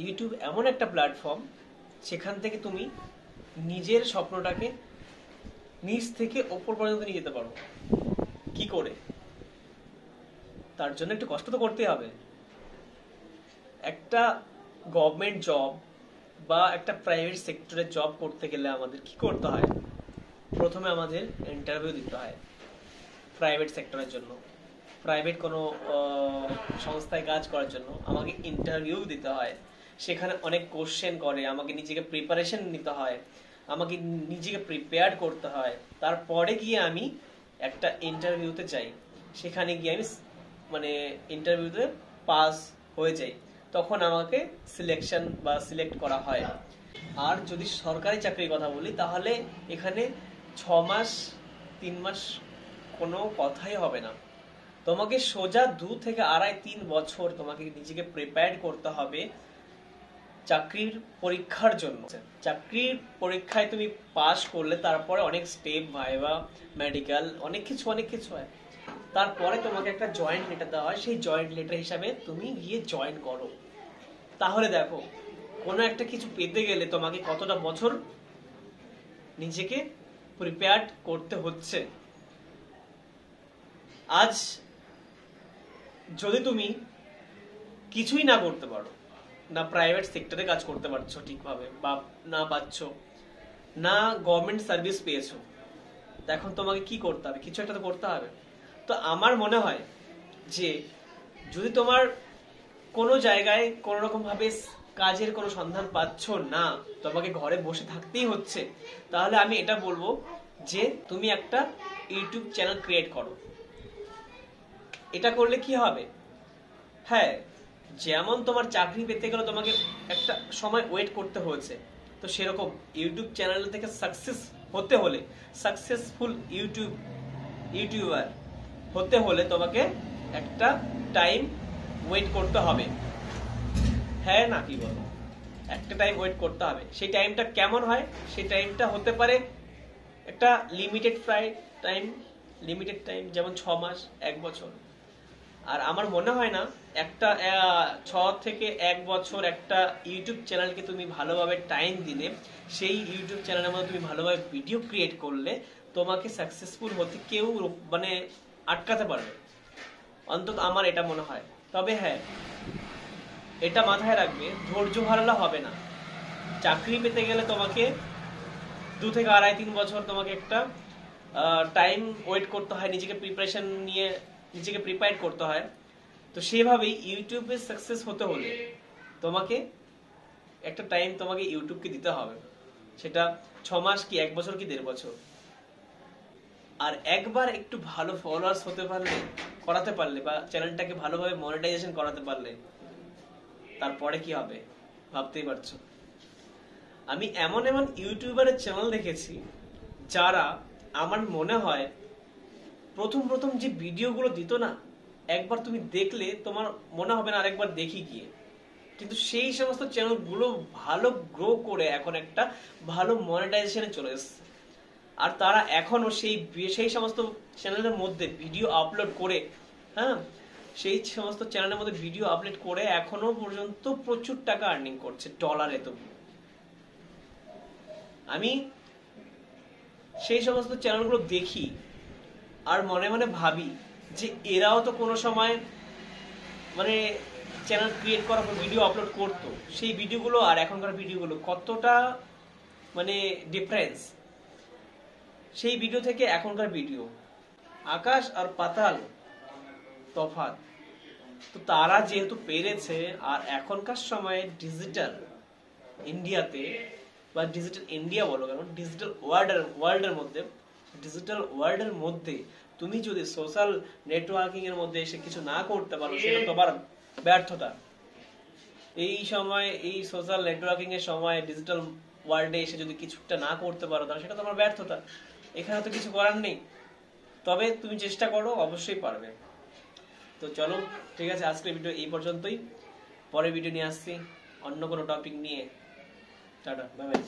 YouTube এমন একটা platform, সেখান থেকে তুমি নিজের স্বপ্নটাকে নিচ থেকে ওপর পর্যন্ত নিয়ে যেতে পারো। কি করে? তার জন্য একটু কষ্ট তো করতেই হবে। একটা গভর্নমেন্ট জব বা একটা প্রাইভেট সেক্টরে জব করতে গেলে আমাদের কি করতে হয়? প্রথমে আমাদের ইন্টারভিউ দিতে হয় প্রাইভেট সেক্টরের জন্য। প্রাইভেট কোনো সংস্থায় কাজ করার জন্য আমাকে ইন্টারভিউ দিতে হয়। সেখানে অনেক কোশ্চেন করে, আমাকে নিজেকে প্রিপারেশন নিতে হয়, আমাকে নিজেকে প্রিপেয়ার করতে হয়। তারপরে গিয়ে আমি একটা ইন্টারভিউতে যাই। সেখানে গিয়ে আমি মানে ইন্টারভিউতে পাস হয়ে যাই, তখন আমাকে সিলেকশন বা সিলেক্ট করা হয়। আর যদি সরকারি চাকরির কথা বলি, তাহলে এখানে 6 মাস 3 মাস কোনো কথাই হবে না। তোমাকে সোজা 2 থেকে 2.5-3 বছর তোমাকে নিজেকে প্রিপেয়ার করতে হবে চাকরির পরীক্ষার জন্য। চাকরির পরীক্ষায় তুমি পাশ করলে তারপরে অনেক স্টেপ, ভাইভা, মেডিকেল, অনেক কিছু হয়। তারপরে তোমাকে একটা জয়েন্ট লেটার দেওয়া হয়, সেই জয়েন্ট লেটার হিসাবে তুমি গিয়ে জয়েন করো। তাহলে দেখো, কোনো একটা কিছু পেতে গেলে তোমাকে কতটা বছর নিজেকে প্রিপেয়ার করতে হচ্ছে। আজ যদি তুমি কিছুই না করতে পারো, না প্রাইভেট সেক্টরে কাজ করতে পারছো ঠিকভাবে বা না পাচ্ছ, না গভর্নমেন্ট সার্ভিস পেয়েছো, এখন তোমাকে কি করতে হবে? কিছু একটা তো করতে হবে। তো আমার মনে হয় যে যদি তোমার কোনো জায়গায় কোনো রকম ভাবে কাজের কোনো সন্ধান পাচ্ছ না, তোমাকে ঘরে বসে থাকতেই হচ্ছে, তাহলে আমি এটা বলবো যে তুমি একটা ইউটিউব চ্যানেল ক্রিয়েট করো। এটা করলে কি হবে? হ্যাঁ, যেমন তোমার চাকরি পেতে গেলে তোমাকে একটা সময় ওয়েট করতে হয়েছে, তো সেরকম ইউটিউব চ্যানেল থেকে সাকসেস হতে হলে, সাকসেসফুল ইউটিউবার হতে হলে তোমাকে একটা টাইম ওয়েট করতে হবে। হ্যাঁ না কি বলো? একটা টাইম ওয়েট করতে হবে। সেই টাইমটা কেমন হয়? সেই টাইমটা হতে পারে একটা লিমিটেড টাইম, যেমন 6 মাস, 1 বছর। আর আমার মনে হয় না একটা 6 থেকে 1 বছর একটা ইউটিউব চ্যানেলকে তুমি ভালোভাবে টাইম দিলে, সেই ইউটিউব চ্যানেলের মধ্যে তুমি ভালোভাবে ভিডিও ক্রিয়েট করলে, তোমাকে সাকসেসফুল হতে কেউ মানে আটকাতে পারবে। অন্তত আমার এটা মনে হয়। তবে হ্যাঁ, এটা মাথায় রাখবে, ধৈর্য হারালে হবে না। চাকরি পেতে গেলে তোমাকে 2 থেকে 2.5-3 বছর তোমাকে একটা টাইম ওয়েট করতে হয়, নিজেকে প্রিপারেশন নিয়ে নিজেকে প্রিপেয়ার করতে হয়। তো সেভাবেই ইউটিউবে সাকসেস হতে হলে তোমাকে একটা টাইম তোমাকে ইউটিউবকে দিতে হবে। সেটা 6 মাস কি 1 বছর কি 1.5 বছর। আর একবার একটু ভালো ফলোয়ার্স হতে পারলে, করাতে পারলে, বা চ্যানেলটাকে ভালোভাবে মনিটাইজেশন করাতে পারলে, তারপরে কি হবে ভাবতেই পারছো। আমি এমন এমন ইউটিউবারের চ্যানেল দেখেছি যারা, আমার মনে হয়, প্রথম যে ভিডিওগুলো দিত না, একবার তুমি দেখলে তোমার মনে হবে না আরেকবার দেখি গিয়ে। কিন্তু সেই সমস্ত চ্যানেলগুলো ভালো গ্রো করে এখন একটা ভালো মনিটাইজেশনে চলে এসেছে। আর তারা এখনো সেই সমস্ত চ্যানেলের মধ্যে ভিডিও আপলোড করে, হ্যাঁ, সেই সমস্ত চ্যানেলের মধ্যে ভিডিও আপলোড করে এখনো পর্যন্ত প্রচুর টাকা আর্নিং করছে, ডলারে। তো আমি সেই সমস্ত চ্যানেলগুলো দেখি আর মনে মনে ভাবি যে এরাও তো কোনো সময় মানে চ্যানেল ক্রিয়েট করার পর ভিডিও আপলোড করতো। সেই ভিডিওগুলো আর এখনকার ভিডিওগুলো কতটা মানে ডিফারেন্স। সেই ভিডিও থেকে এখনকার ভিডিও আকাশ আর পাতাল তফাৎ। তো তারা যেহেতু পেরেছে, আর এখনকার সময়ে ডিজিটাল ইন্ডিয়াতে, বা ডিজিটাল ইন্ডিয়া বলো কেন, ডিজিটাল ওয়ার্ল্ডের মধ্যে তুমি যদি সোশ্যাল নেটওয়ার্কিং এর মধ্যে এসে কিছু না করতে পারো, সেটা তোমার ব্যর্থতা। এই সময়, এই সোশ্যাল নেটওয়ার্কিং এর সময়, ডিজিটাল ওয়ার্ল্ডে এসে যদি কিছুটা না করতে পারো, তাহলে সেটা তোমার ব্যর্থতা। এখানে তো কিছু করার নেই। তবে তুমি চেষ্টা করো, অবশ্যই পারবে। তো চলো, ঠিক আছে, আজকের ভিডিও এই পর্যন্তই। পরের ভিডিও নিয়ে আসছি অন্য কোনো টপিক নিয়ে। Tata, bye bye.